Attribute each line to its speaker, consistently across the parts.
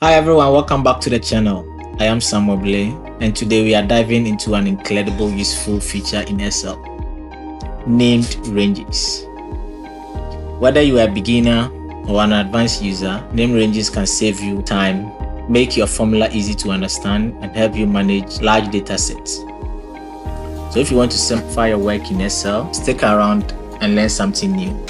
Speaker 1: Hi everyone, welcome back to the channel. I am Samuel Blay, and today we are diving into an incredible useful feature in Excel, named ranges. Whether you are a beginner or an advanced user, named ranges can save you time, make your formula easy to understand, and help you manage large data sets. So if you want to simplify your work in Excel, stick around and learn something new.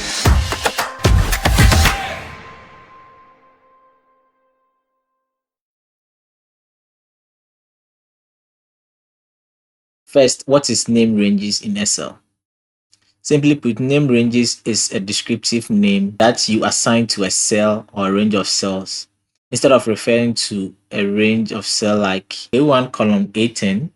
Speaker 1: First, what is name ranges in Excel? Simply put, name ranges is a descriptive name that you assign to a cell or a range of cells. Instead of referring to a range of cells like A1 column A10,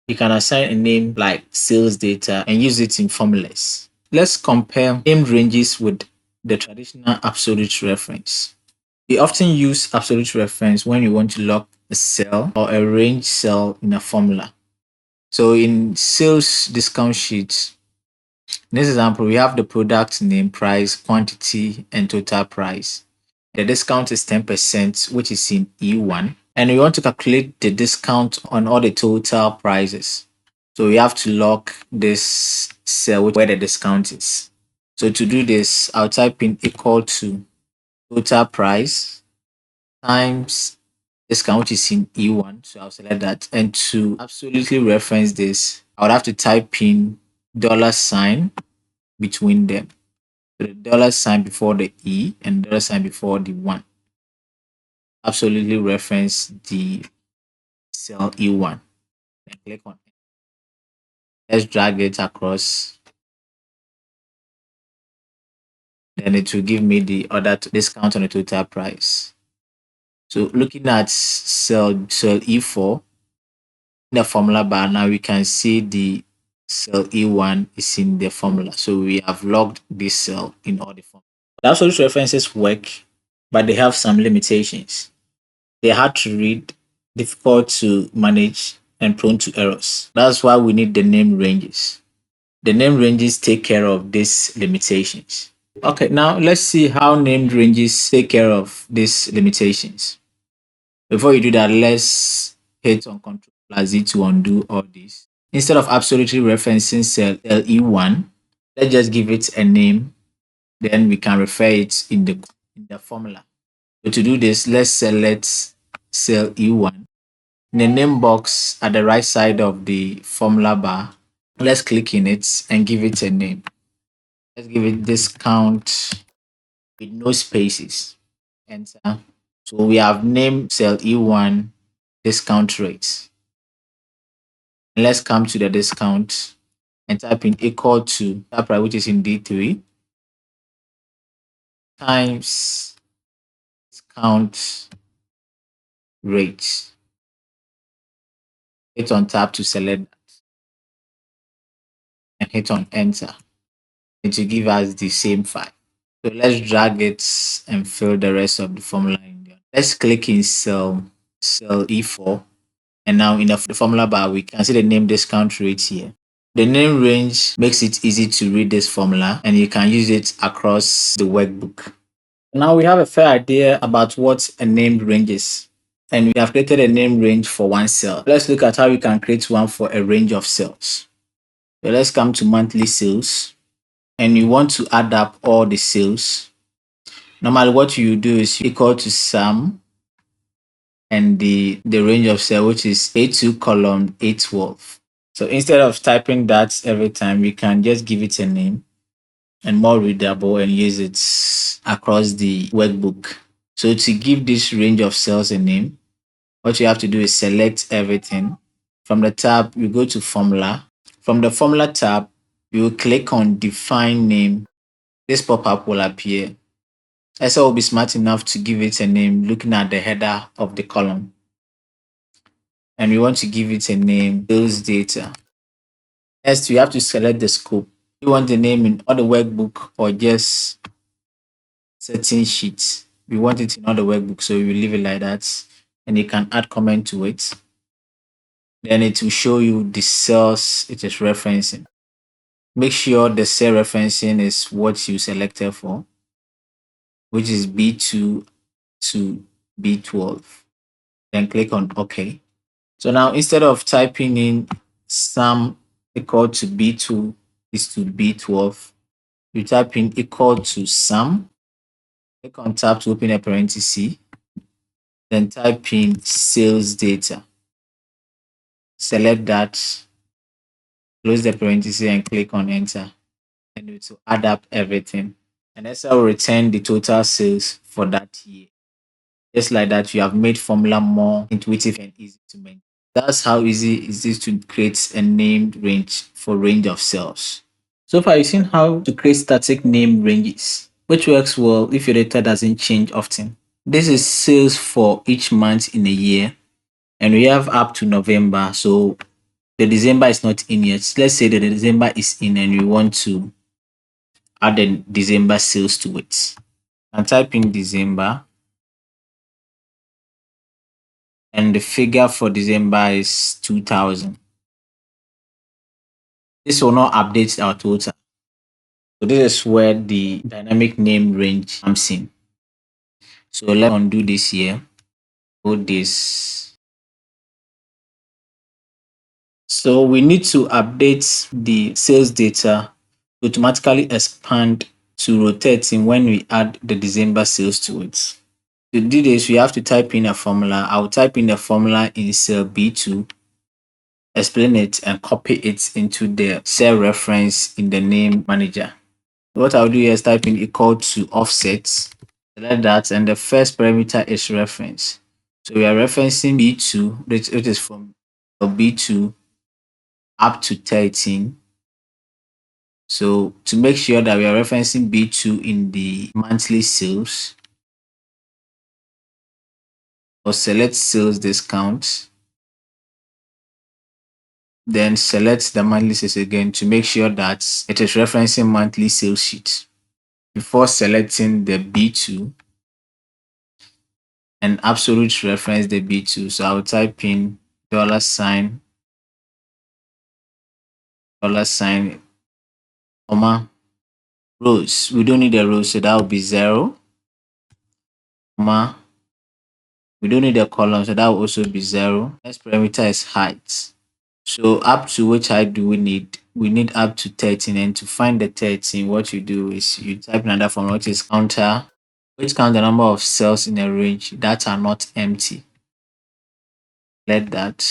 Speaker 1: you can assign a name like sales data and use it in formulas. Let's compare named ranges with the traditional absolute reference. We often use absolute reference when you want to lock a cell or a range cell in a formula. So in sales discount sheets, in this example, we have the product name, price, quantity, and total price. The discount is 10%, which is in E1. And we want to calculate the discount on all the total prices. So we have to lock this cell where the discount is. So to do this, I'll type in equal to total price times discount, which is in E1. So I'll select that. And to absolutely reference this, I would have to type in $sign between them. So the $sign before the E and $sign before the 1. Absolutely reference the cell E1. Then click on it. Let's drag it across. Then it will give me the other discount on the total price. So looking at cell E4 in the formula bar, now we can see the cell E1 is in the formula. So we have logged this cell in all the formulas. The absolute references work, but they have some limitations. They're hard to read, difficult to manage, and prone to errors. That's why we need the name ranges. The name ranges take care of these limitations. Okay, now let's see how named ranges take care of these limitations. Before you do that, let's hit on Ctrl+Z to undo all this. Instead of absolutely referencing cell E1, let's just give it a name. Then we can refer it in the formula. So to do this, let's select cell E1. In the name box at the right side of the formula bar, let's click in it and give it a name. Let's give it discount with no spaces. Enter. So we have named cell E1 discount rate. And let's come to the discount and type in equal to that price, which is in D3, times discount rate. Hit on tab to select that and hit on enter. It will give us the same file. So let's drag it and fill the rest of the formula in there. Let's click in cell E4. And now in the formula bar, we can see the name discount rate here. The name range makes it easy to read this formula and you can use it across the workbook. Now we have a fair idea about what a named range is. And we have created a name range for one cell. Let's look at how we can create one for a range of cells. So let's come to monthly sales. And you want to add up all the sales. Normally what you do is equal to sum and the range of cell, which is A2 column A12. So instead of typing that every time, we can just give it a name and more readable and use it across the workbook. So to give this range of cells a name, what you have to do is select everything. From the tab, you go to formula. From the formula tab, you will click on define name. This pop-up will appear. Excel will be smart enough to give it a name looking at the header of the column. And we want to give it a name, sales data. Next, you have to select the scope. You want the name in all the workbook or just certain sheets. We want it in all the workbook, so we will leave it like that. And you can add comment to it. Then it will show you the cells it is referencing. Make sure the cell referencing is what you selected for, which is B2 to B12. Then click on OK. So now instead of typing in sum equal to B2 is to B12, you type in equal to sum, click on tab to open a parenthesis, then type in sales data. Select that, close the parenthesis and click on enter. And it will add up everything. And that's how we return the total sales for that year. Just like that, you have made formula more intuitive and easy to maintain. That's how easy it is to create a named range for range of cells. So far, you've seen how to create static name ranges, which works well if your data doesn't change often. This is sales for each month in a year, and we have up to November. So the December is not in yet. Let's say that the December is in and we want to add the December sales to it. And type in December, and the figure for December is 2000. This will not update our total. So this is where the dynamic name range comes in. So let's undo this here. Put this. So we need to update the sales data to automatically expand to rotating when we add the December sales to it. To do this, we have to type in a formula. I'll type in the formula in cell B2, explain it, and copy it into the cell reference in the name manager. What I'll do here is type in equal to offset, select that, and the first parameter is reference. So we are referencing B2, which is from B2 up to 13. So to make sure that we are referencing B2 in the monthly sales, or select sales discount, then select the monthly sales again to make sure that it is referencing monthly sales sheet before selecting the B2 and absolute reference the B2. So I'll type in $, comma, rows. We don't need a row, so that will be 0, comma, we don't need a column, so that will also be 0. Next parameter is height. So up to which height do we need? We need up to 13, and to find the 13, what you do is you type another formula, which is counter, which counts the number of cells in a range that are not empty. Let that,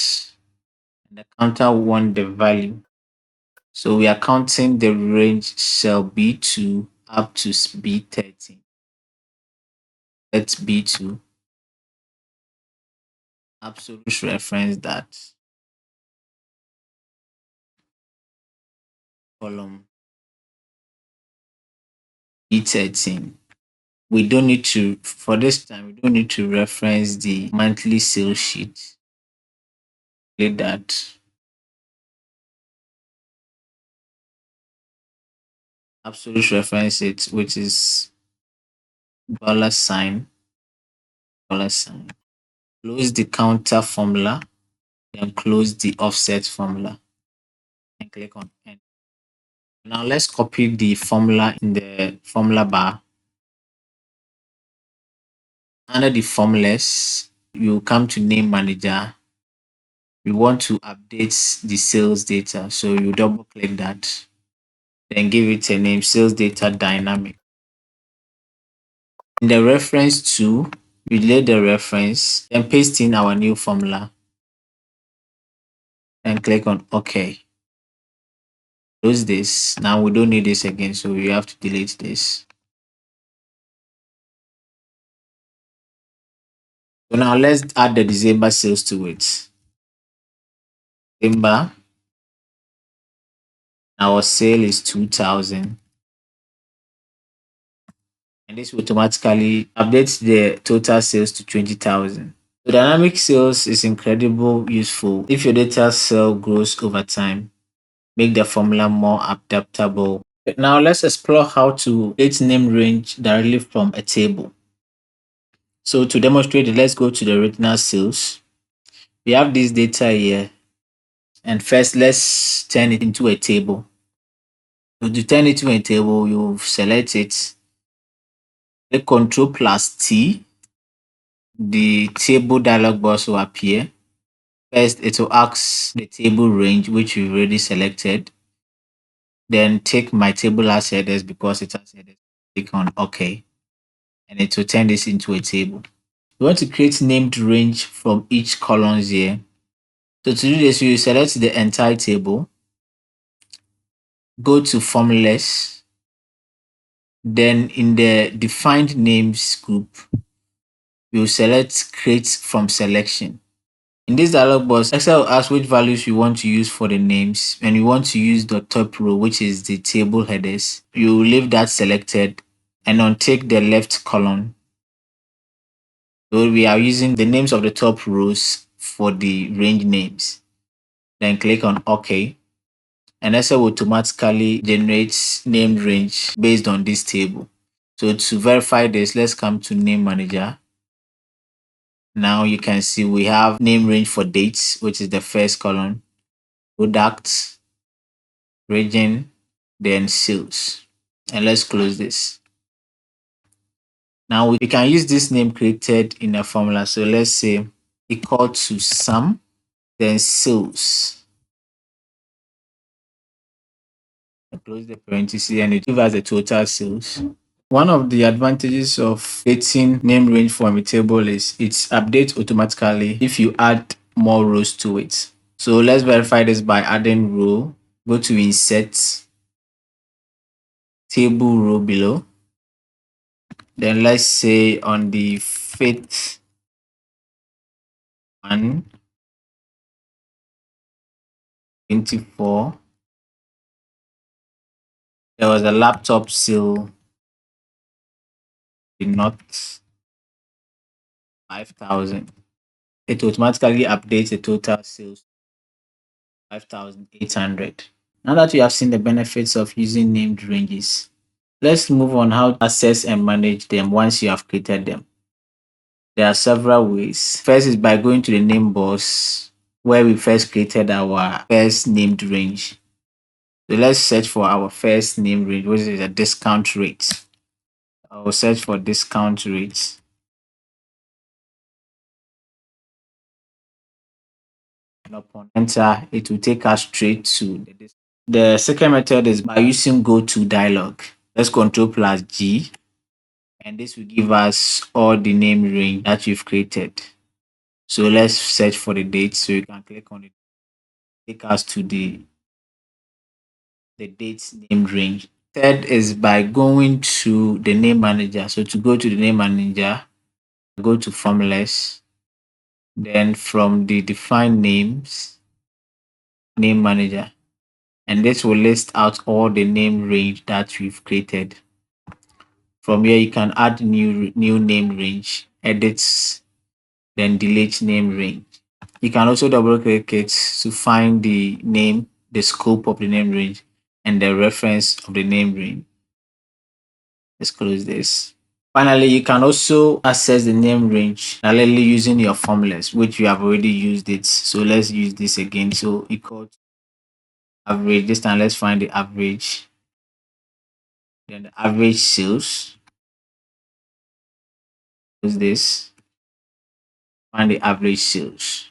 Speaker 1: and the counter want the value. So we are counting the range cell B2 up to B13. Let's B2, absolute reference that, column B13. We don't need to, for this time, we don't need to reference the monthly sales sheet. Click that. Absolute reference it, which is $, $. Close the counter formula, then close the offset formula, and click on end. Now let's copy the formula in the formula bar. Under the formulas, you come to name manager. We want to update the sales data, so you double click that, then give it a name, sales data dynamic. In the reference to, we delete the reference, then paste in our new formula and click on OK. Close this. Now we don't need this again, so we have to delete this. So now let's add the December sales to it. December, our sale is 2000. And this will automatically update the total sales to 20,000. So dynamic sales is incredibly useful if your data cell grows over time. Make the formula more adaptable. Now let's explore how to create name range directly from a table. So to demonstrate it, let's go to the original sales. We have this data here, and first let's turn it into a table. So to turn it into a table, you select it, click Ctrl plus T, the table dialog box will appear. First, it will ask the table range, which we've already selected. Then take my table as headers because it has headers. Click on OK, and it will turn this into a table. We want to create named range from each columns here. So to do this, you select the entire table, go to formulas, then in the defined names group, you select create from selection. In this dialog box, Excel will ask which values you want to use for the names, and you want to use the top row, which is the table headers. You leave that selected and untick the left column. So we are using the names of the top rows for the range names. Then click on OK. And Excel will automatically generate named range based on this table. So to verify this, let's come to name manager. Now you can see we have name range for dates, which is the first column, product, region, then sales. And let's close this. Now we can use this name created in a formula. So let's say equal to sum, then sales. Close the parenthesis and it gives us the total sales. One of the advantages of creating name range from a table is it updates automatically if you add more rows to it. So let's verify this by adding row. Go to insert table row below. Then let's say on the fifth one, 24, there was a laptop sale in not 5,000. It automatically updates the total sales 5,800. Now that you have seen the benefits of using named ranges, let's move on how to access and manage them once you have created them. There are several ways. First is by going to the name box where we first created our first named range. So let's search for our first named range, which is a discount rate. I will search for discount rate. And upon enter, it will take us straight to the discount. The second method is by using go to dialog. Let's Control plus G, and this will give us all the name range that you've created. So let's search for the date. So you can click on it, take us to the dates name range. Third is by going to the name manager. So to go to the name manager, go to formulas, then from the defined names, name manager, and this will list out all the name range that we've created. From here, you can add new name range, edits, then delete name range. You can also double click it to find the name, the scope of the name range, and the reference of the name range. Let's close this. Finally, you can also access the name range directly using your formulas, which you have already used it. So let's use this again. So equal to average. This time, let's find the average. Then the average sales. Use this. Find the average sales.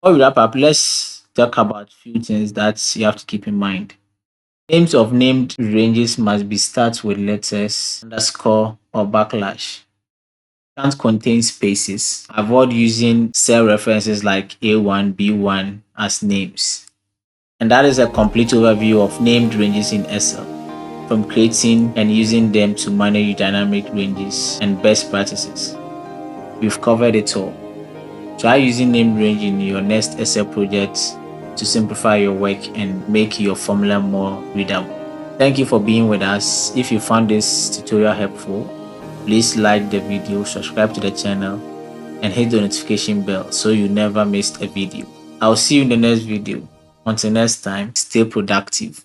Speaker 1: Before we wrap up, let's talk about a few things that you have to keep in mind. Names of named ranges must be start with letters, underscore, or backslash. Can't contain spaces. Avoid using cell references like A1, B1 as names. And that is a complete overview of named ranges in Excel, from creating and using them to manage dynamic ranges and best practices. We've covered it all. Try using named range in your next Excel project to simplify your work and make your formula more readable. Thank you for being with us. If you found this tutorial helpful, please like the video, subscribe to the channel, and hit the notification bell so you never miss a video. I'll see you in the next video. Until next time, stay productive.